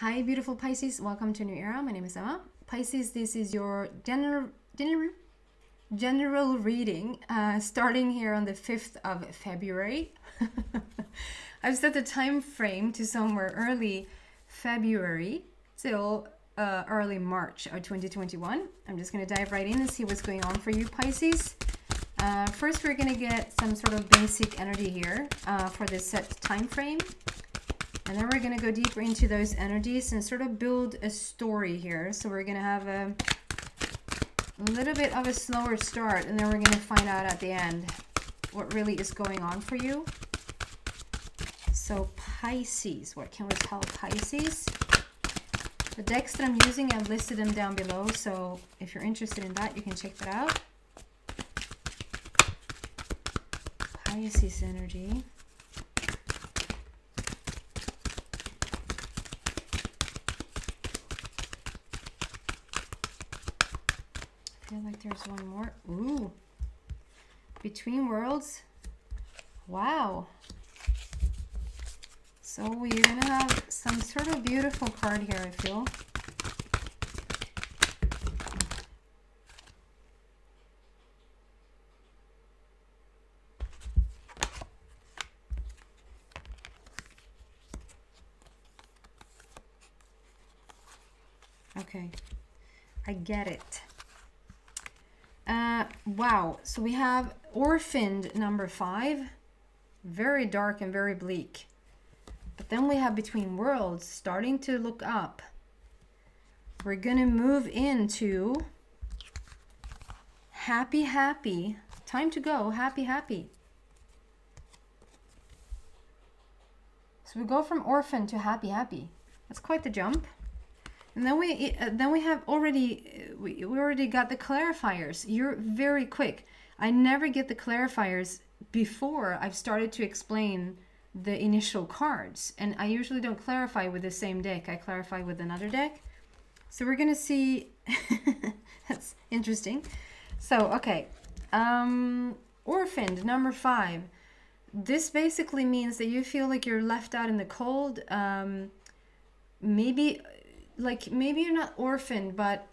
Hi, beautiful Pisces. Welcome to a new era. My name is Emma. Pisces, this is your general reading starting here on the 5th of February. I've set the time frame to somewhere early February till early March of 2021. I'm just going to dive right in and see what's going on for you, Pisces. First, we're going to get some sort of basic energy here for this set time frame. And then we're going to go deeper into those energies and sort of build a story here. So we're going to have a little bit of a slower start, and then we're going to find out at the end what really is going on for you. So Pisces, what can we tell Pisces? The decks that I'm using, I've listed them down below. So if you're interested in that, you can check that out. Pisces energy. I feel like there's one more. Ooh. Between worlds. Wow. So you're going to have some sort of beautiful card here, I feel. Okay. I get it. Wow, so we have orphaned number 5, very dark and very bleak. But then we have between worlds starting to look up. We're gonna move into happy, happy. Time to go, happy, happy. So we go from orphan to happy, happy. That's quite the jump. And then we have already we already got the clarifiers. You're very quick. I never get the clarifiers before I've started to explain the initial cards, and I usually don't clarify with the same deck. I clarify with another deck. So we're gonna see. That's interesting. So okay, orphaned number 5. This basically means that you feel like you're left out in the cold. Maybe you're not orphaned, but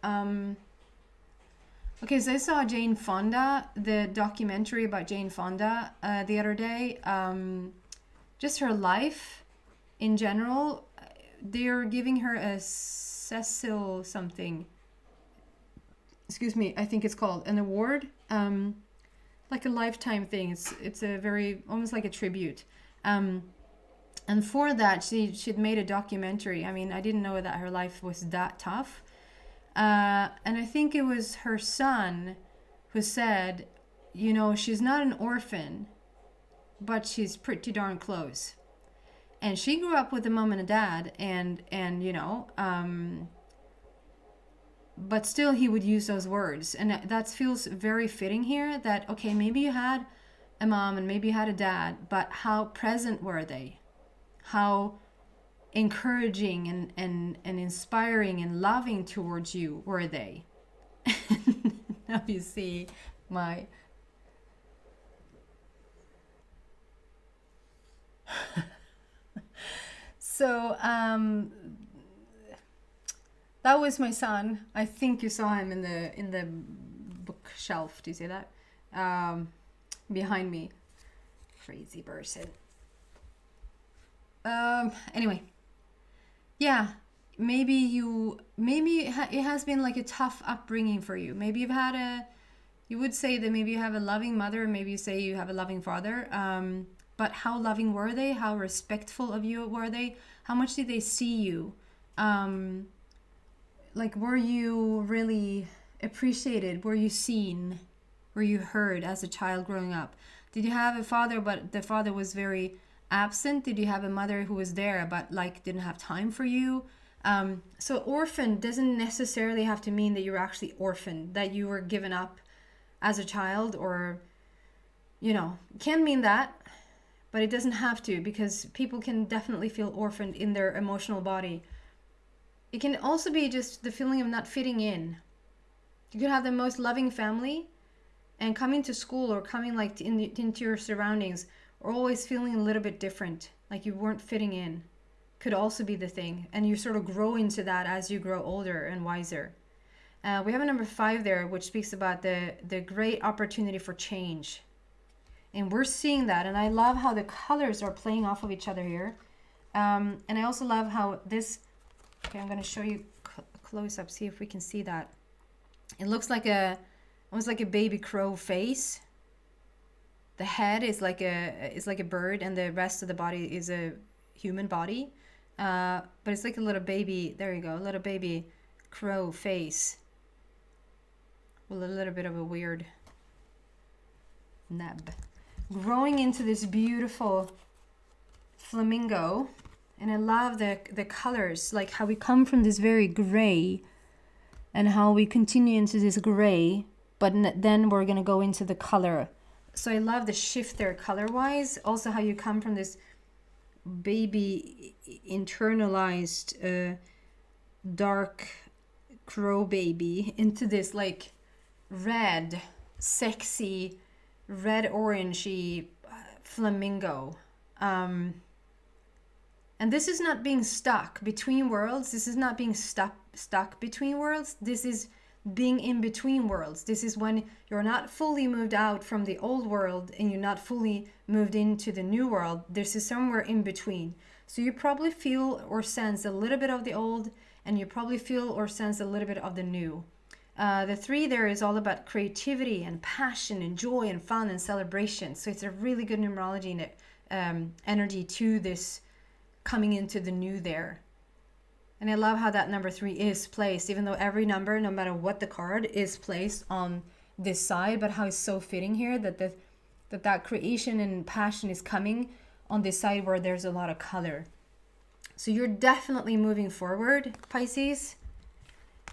okay, so I saw Jane Fonda, the documentary about Jane Fonda the other day. Just her life in general. They're giving her a Cecil something, excuse me, I think it's called an award, like a lifetime thing. It's a very, almost like a tribute. And for that, she'd made a documentary. I mean, I didn't know that her life was that tough. And I think it was her son who said, you know, she's not an orphan, but she's pretty darn close. And she grew up with a mom and a dad, and you know, but still he would use those words. And that feels very fitting here, that, okay, maybe you had a mom and maybe you had a dad, but how present were they? How encouraging and inspiring and loving towards you were they? Now you see my... So that was my son. I think you saw him in the bookshelf. Do you see that? Behind me. Crazy person. Anyway, yeah, maybe it has been like a tough upbringing for you. Maybe you would say that maybe you have a loving mother, maybe you say you have a loving father, but how loving were they? How respectful of you were they? How much did they see you? Like, were you really appreciated? Were you seen? Were you heard as a child growing up? Did you have a father, but the father was very absent? Did you have a mother who was there but like didn't have time for you? So orphan doesn't necessarily have to mean that you're actually orphaned, that you were given up as a child, or, you know, can mean that, but it doesn't have to, because people can definitely feel orphaned in their emotional body. It can also be just the feeling of not fitting in. You could have the most loving family, and coming to school or coming like into your surroundings, or always feeling a little bit different, like you weren't fitting in. could also be the thing. And you sort of grow into that as you grow older and wiser. We have a number 5 there, which speaks about the great opportunity for change. And we're seeing that. And I love how the colors are playing off of each other here. And I also love how this, okay, I'm going to show you close up, see if we can see that. It looks like almost like a baby crow face. The head is like a bird, and the rest of the body is a human body. But it's like a little baby, there you go, a little baby crow face. With a little bit of a weird nub. Growing into this beautiful flamingo. And I love the colors, like how we come from this very gray and how we continue into this gray, but then we're going to go into the color. So I love the shift there color-wise. Also how you come from this baby internalized dark crow baby into this like red, sexy, red-orangey flamingo. And this is not being stuck between worlds. This is not being stuck between worlds. This is being in between worlds. This is when you're not fully moved out from the old world and you're not fully moved into the new world. This is somewhere in between. So you probably feel or sense a little bit of the old, and you probably feel or sense a little bit of the new. The 3 there is all about creativity and passion and joy and fun and celebration. So it's a really good numerology energy to this coming into the new there. And I love how that number 3 is placed, even though every number, no matter what the card, is placed on this side, but how it's so fitting here that creation and passion is coming on this side where there's a lot of color. So you're definitely moving forward, Pisces,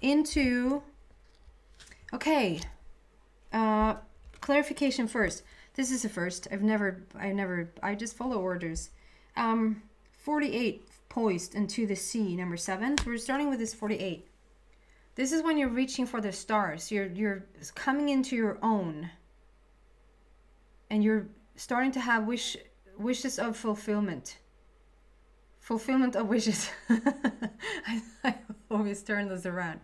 into, okay, clarification first. This is the first. I just follow orders. 48 poised into the sea, number 7. So we're starting with this 48. This is when you're reaching for the stars. You're coming into your own. And you're starting to have wishes of fulfillment. Fulfillment of wishes. I always turn this around.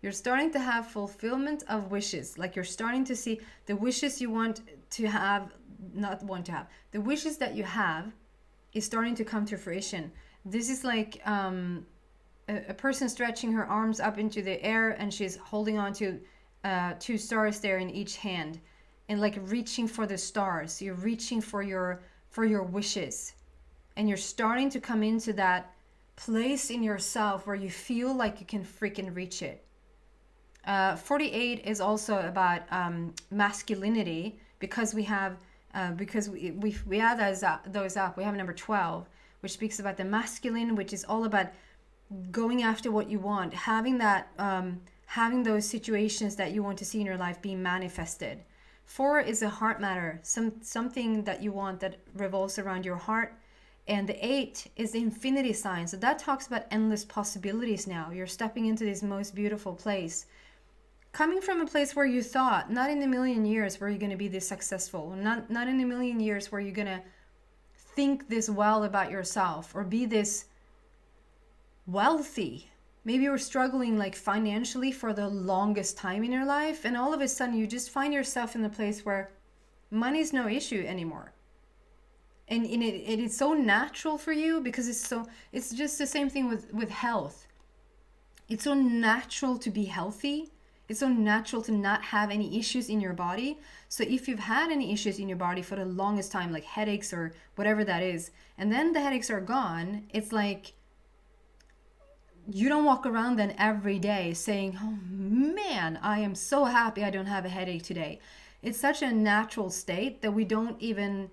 You're starting to have fulfillment of wishes. Like you're starting to see the wishes you want to have, the wishes that you have is starting to come to fruition. This is like a person stretching her arms up into the air, and she's holding on to 2 stars there in each hand, and like reaching for the stars. You're reaching for your wishes, and you're starting to come into that place in yourself where you feel like you can freaking reach it. 48 is also about masculinity, because we have we add those up. We have number 12, which speaks about the masculine, which is all about going after what you want, having that, having those situations that you want to see in your life being manifested. 4 is a heart matter, something that you want that revolves around your heart. And the 8 is the infinity sign. So that talks about endless possibilities now. You're stepping into this most beautiful place. Coming from a place where you thought, not in a million years where you're going to be this successful, not in a million years where you're going to think this well about yourself or be this wealthy. Maybe you're struggling like financially for the longest time in your life, and all of a sudden you just find yourself in a place where money is no issue anymore. And it is so natural for you, because it's just the same thing with health. It's so natural to be healthy. It's so natural to not have any issues in your body. So if you've had any issues in your body for the longest time, like headaches or whatever that is, and then the headaches are gone, it's like you don't walk around then every day saying, oh man, I am so happy I don't have a headache today. It's such a natural state that we don't even,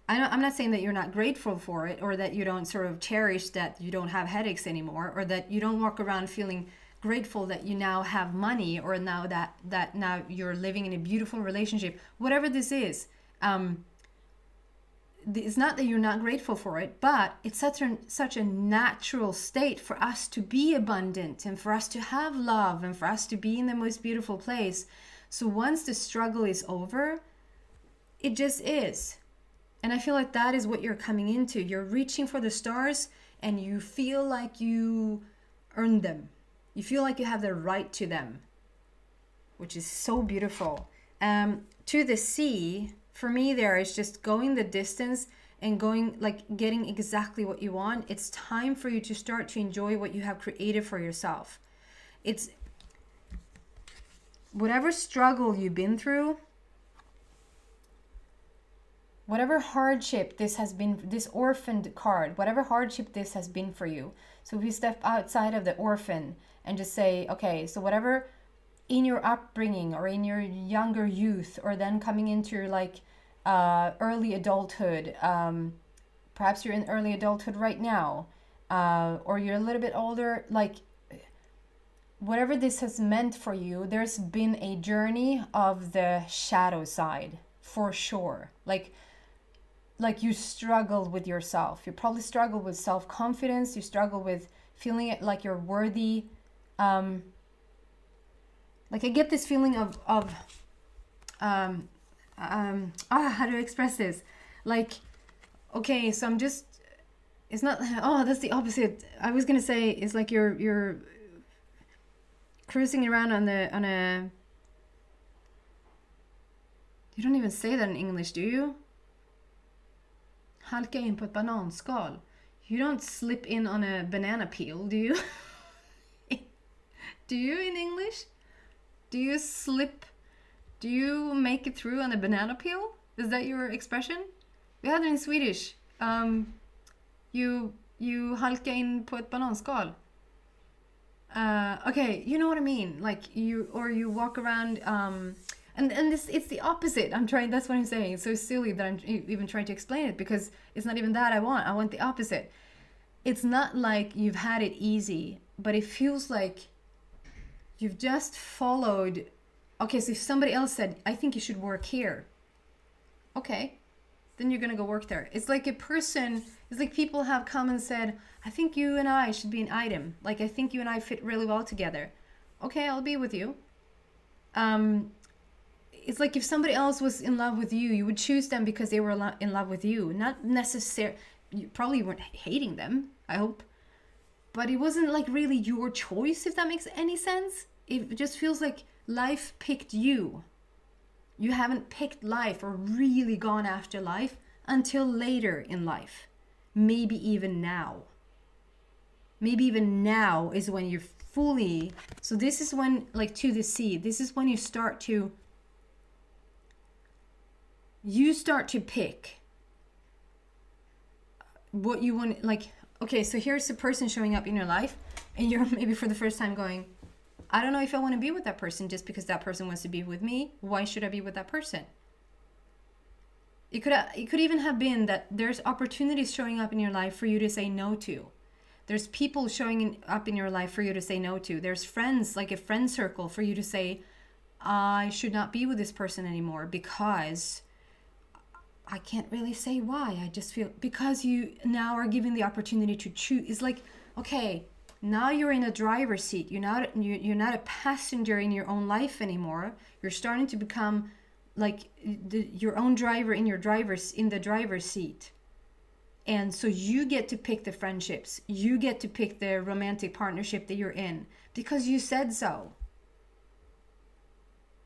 I'm not saying that you're not grateful for it, or that you don't sort of cherish that you don't have headaches anymore, or that you don't walk around feeling grateful that you now have money, or now that now you're living in a beautiful relationship. Whatever this is, it's not that you're not grateful for it, but it's such a natural state for us to be abundant, and for us to have love, and for us to be in the most beautiful place. So once the struggle is over, it just is. And I feel like that is what you're coming into. You're reaching for the stars, and you feel like you earned them. You feel like you have the right to them, which is so beautiful. To the sea, for me, there is just going the distance and going, like, getting exactly what you want. It's time for you to start to enjoy what you have created for yourself. It's whatever struggle you've been through, whatever hardship this has been, this orphaned card, whatever hardship this has been for you. So if you step outside of the orphan and just say, okay, so whatever in your upbringing or in your younger youth, or then coming into your like early adulthood, perhaps you're in early adulthood right now, or you're a little bit older, like whatever this has meant for you, there's been a journey of the shadow side for sure. Like you struggled with yourself. You probably struggled with self-confidence. You struggle with feeling it like you're worthy. Like I get this feeling of how do I express this? Like, okay, so I'm just, it's not, oh, that's the opposite. I was gonna say it's like you're cruising around on a, you don't even say that in English, do you? Halka in på ett bananskal. You don't slip in on a banana peel, do you? Do you in English? Do you slip? Do you make it through on a banana peel? Is that your expression? We had it in Swedish. You halka in på ett bananskal. Okay, you know what I mean. Like you walk around. And this, it's the opposite. That's what I'm saying. It's so silly that I'm even trying to explain it, because it's not even that I want the opposite. It's not like you've had it easy, but it feels like you've just followed. Okay, so if somebody else said, I think you should work here. Okay, then you're gonna go work there. It's like it's like people have come and said, I think you and I should be an item. Like, I think you and I fit really well together. Okay, I'll be with you. It's like if somebody else was in love with you, you would choose them because they were in love with you. Not necessarily, you probably weren't hating them, I hope. But it wasn't like really your choice, if that makes any sense. It just feels like life picked you. You haven't picked life or really gone after life until later in life. Maybe even now. Maybe even now is when you're fully... So this is when, like, to the sea, this is when you start to pick what you want. Like, okay, so here's a person showing up in your life, and you're maybe for the first time going, I don't know if I want to be with that person just because that person wants to be with me. Why should I be with that person? It could even have been that there's opportunities showing up in your life for you to say no to. There's people showing up in your life for you to say no to. There's friends, like a friend circle, for you to say, I should not be with this person anymore because I can't really say why. I just feel, because you now are given the opportunity to choose. It's like, okay, now you're in a driver's seat. You're not a passenger in your own life anymore. You're starting to become like your own driver in the driver's seat. And so you get to pick the friendships. You get to pick the romantic partnership that you're in because you said so.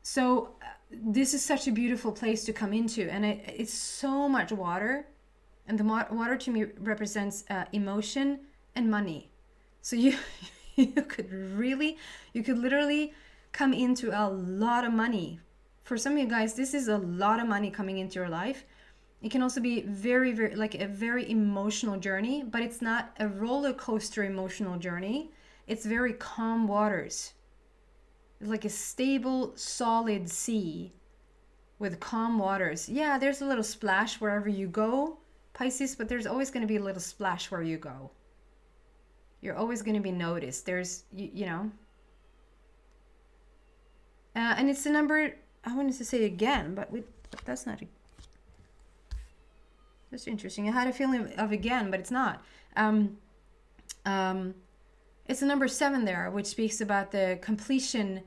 So this is such a beautiful place to come into, and it's so much water, and the water to me represents emotion and money. So you could literally come into a lot of money. For some of you guys, this is a lot of money coming into your life. It can also be very, very, like a very emotional journey, but it's not a roller coaster emotional journey. It's very calm waters. It's like a stable, solid sea with calm waters. Yeah, there's a little splash wherever you go, Pisces, but there's always going to be a little splash where you go. You're always going to be noticed. There's, you know. And it's a number, I wanted to say again, but that's not that's interesting. I had a feeling of again, but it's not. It's a number 7 there, which speaks about the completion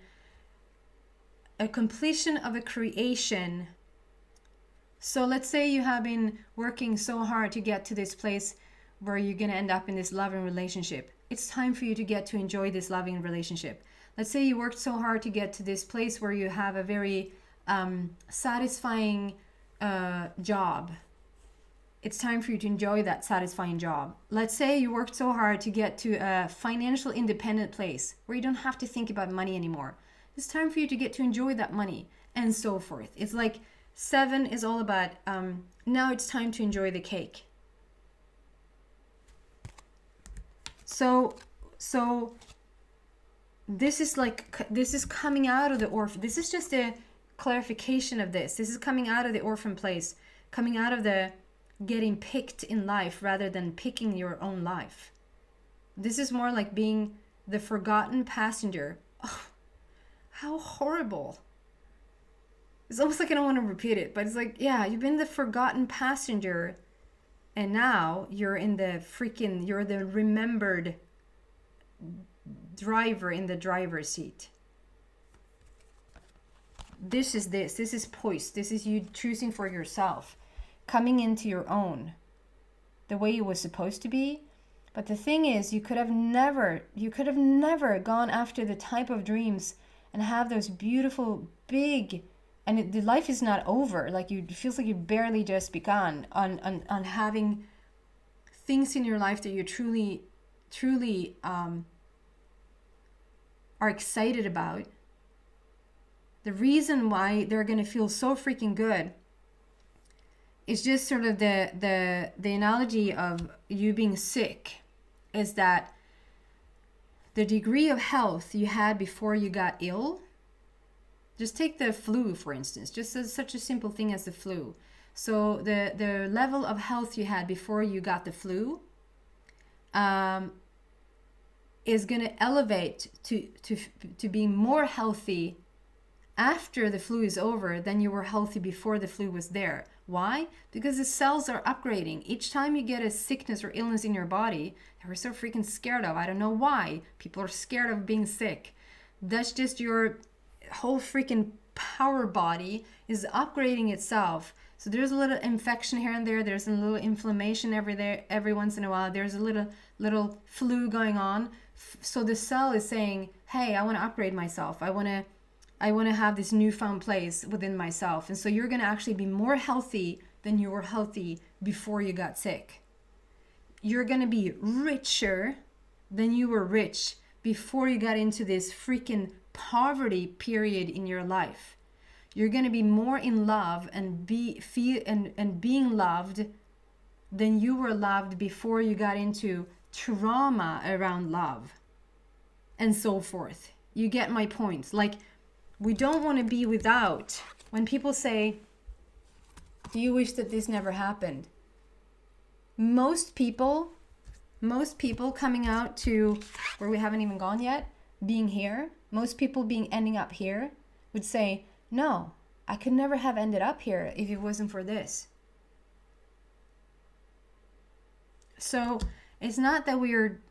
of a creation. So let's say you have been working so hard to get to this place where you're going to end up in this loving relationship. It's time for you to get to enjoy this loving relationship. Let's say you worked so hard to get to this place where you have a very satisfying job. It's time for you to enjoy that satisfying job. Let's say you worked so hard to get to a financial independent place where you don't have to think about money anymore. It's time for you to get to enjoy that money, and so forth. It's like 7 is all about now it's time to enjoy the cake. So this is coming out of the orphan. This is just a clarification of this. This is coming out of the orphan place, coming out of the getting picked in life rather than picking your own life. This is more like being the forgotten passenger. Oh, how horrible. It's almost like I don't want to repeat it, but it's like, yeah, you've been the forgotten passenger, and now you're the remembered driver in the driver's seat. This is poised. This is you choosing for yourself, coming into your own, the way it was supposed to be. But the thing is, you could have never gone after the type of dreams and have those beautiful big, and the life is not over. Like it feels like you barely just begun on having things in your life that you truly are excited about. The reason why they're going to feel so freaking good is just sort of the analogy of you being sick, is that the degree of health you had before you got ill. Just take the flu, for instance, just as such a simple thing as the flu. So the level of health you had before you got the flu is going to elevate to being more healthy after the flu is over than you were healthy before the flu was there. Why? Because the cells are upgrading. Each time you get a sickness or illness in your body that we're so freaking scared of, I don't know why people are scared of being sick. That's just your whole freaking power body is upgrading itself. So there's a little infection here and there. There's a little inflammation every once in a while. There's a little flu going on. So the cell is saying, hey, I want to upgrade myself. I want to have this newfound place within myself. And so you're going to actually be more healthy than you were healthy before you got sick. You're going to be richer than you were rich before you got into this freaking poverty period in your life. You're going to be more in love and being loved than you were loved before you got into trauma around love, and so forth. You get my point. Like, we don't want to be without. When people say, do you wish that this never happened? Most people coming out to where we haven't even gone yet, being here, most people ending up here would say, no, I could never have ended up here if it wasn't for this. So it's not that we're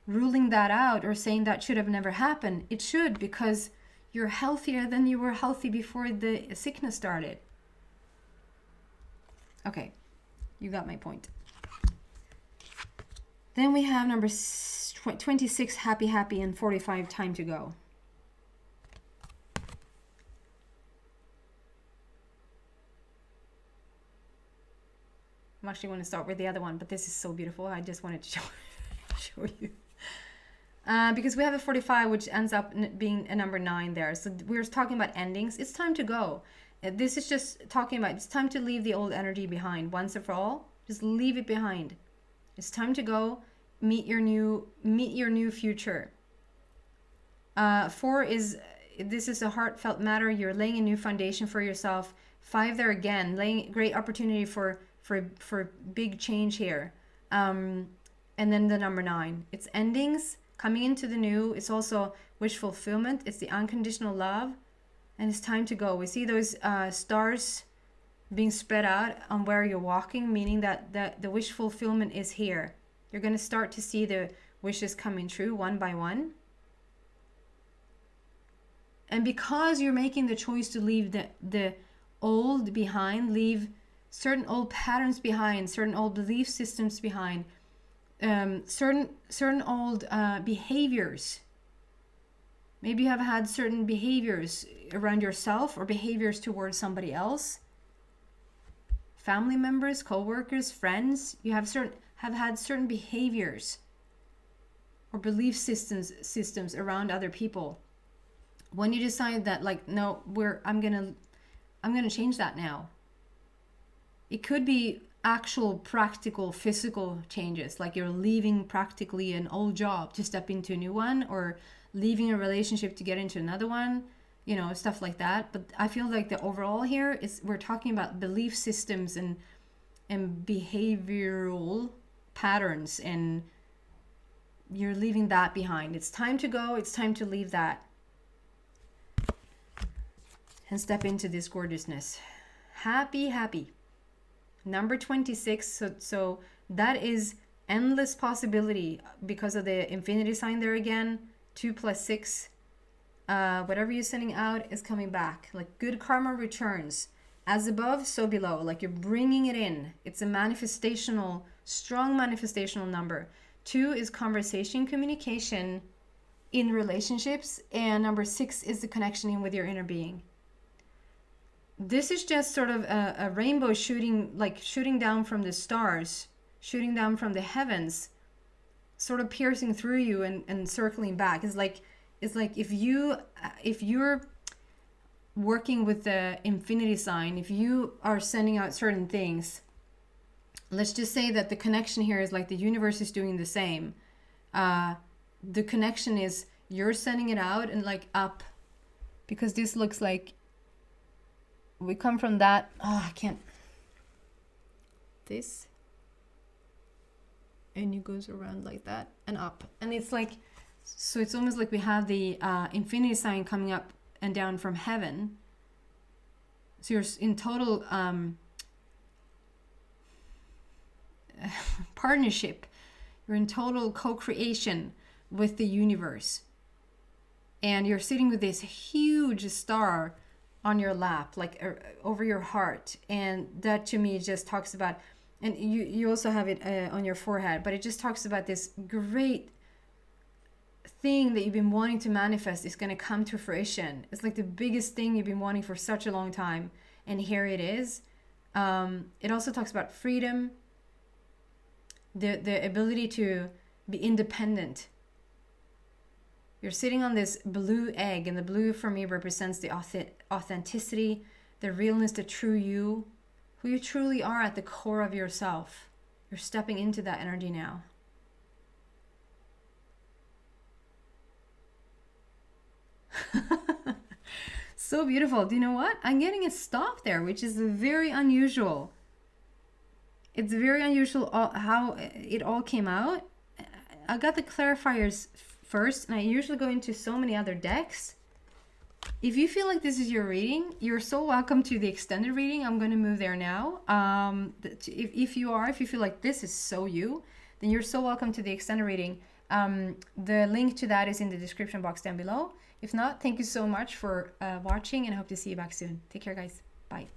ruling that out or saying that should have never happened. It should, because you're healthier than you were healthy before the sickness started. Okay, you got my point. Then we have number 26, happy, and 45, time to go. I actually want to start with the other one, but this is so beautiful. I just wanted to show you. Because we have a 45, which ends up being a number 9 there. So we're talking about endings. It's time to go. This is just talking about it's time to leave the old energy behind once and for all. Just leave it behind. It's time to go. Meet your new future. 4 is, this is a heartfelt matter. You're laying a new foundation for yourself. 5 there again, laying great opportunity for big change here. And then the number 9, it's endings, coming into the new. It's also wish fulfillment. It's the unconditional love, and it's time to go. We see those stars being spread out on where you're walking, meaning that the wish fulfillment is here. You're going to start to see the wishes coming true one by one. And because you're making the choice to leave the old behind, leave certain old patterns behind, certain old belief systems behind, certain old behaviors. Maybe you have had certain behaviors around yourself or behaviors towards somebody else. Family members, co-workers, friends. You have had certain behaviors or belief systems around other people. When you decide that, like, no, I'm gonna change that now. It could be actual practical physical changes, like you're leaving practically an old job to step into a new one, or leaving a relationship to get into another one, you know, stuff like that. But I feel like the overall here is we're talking about belief systems and behavioral patterns, and you're leaving that behind. It's time to go. It's time to leave that and step into this gorgeousness. Happy. Number 26. So that is endless possibility because of the infinity sign there again. 2 + 6. Whatever you're sending out is coming back. Like good karma returns. As above, so below. Like you're bringing it in. It's a manifestational, strong manifestational number. 2 is conversation, communication in relationships. And number 6 is the connection in with your inner being. This is just sort of a rainbow shooting down from the stars, shooting down from the heavens, sort of piercing through you and circling back. It's like if you're working with the infinity sign, if you are sending out certain things, let's just say that the connection here is like the universe is doing the same. The connection is you're sending it out and like up, because this looks like we come from that. I can't. This. And it goes around like that and up. And it's like, so it's almost like we have the infinity sign coming up and down from heaven. So you're in total partnership. You're in total co-creation with the universe. And you're sitting with this huge star on your lap, like over your heart. And that to me just talks about, and you also have it on your forehead, but it just talks about this great thing that you've been wanting to manifest is going to come to fruition. It's like the biggest thing you've been wanting for such a long time, and here it is. It also talks about freedom, the ability to be independent. You're sitting on this blue egg, and the blue for me represents the authenticity, the realness, the true you, who you truly are at the core of yourself. You're stepping into that energy now. So beautiful. Do you know what? I'm getting a stop there, which is very unusual. It's very unusual how it all came out. I got the clarifiers first, and I usually go into so many other decks. If you feel like this is your reading, you're so welcome to the extended reading. I'm going to move there now. If you feel like this is so you, then you're so welcome to the extended reading. The link to that is in the description box down below. If not, thank you so much for watching, and I hope to see you back soon. Take care, guys. Bye.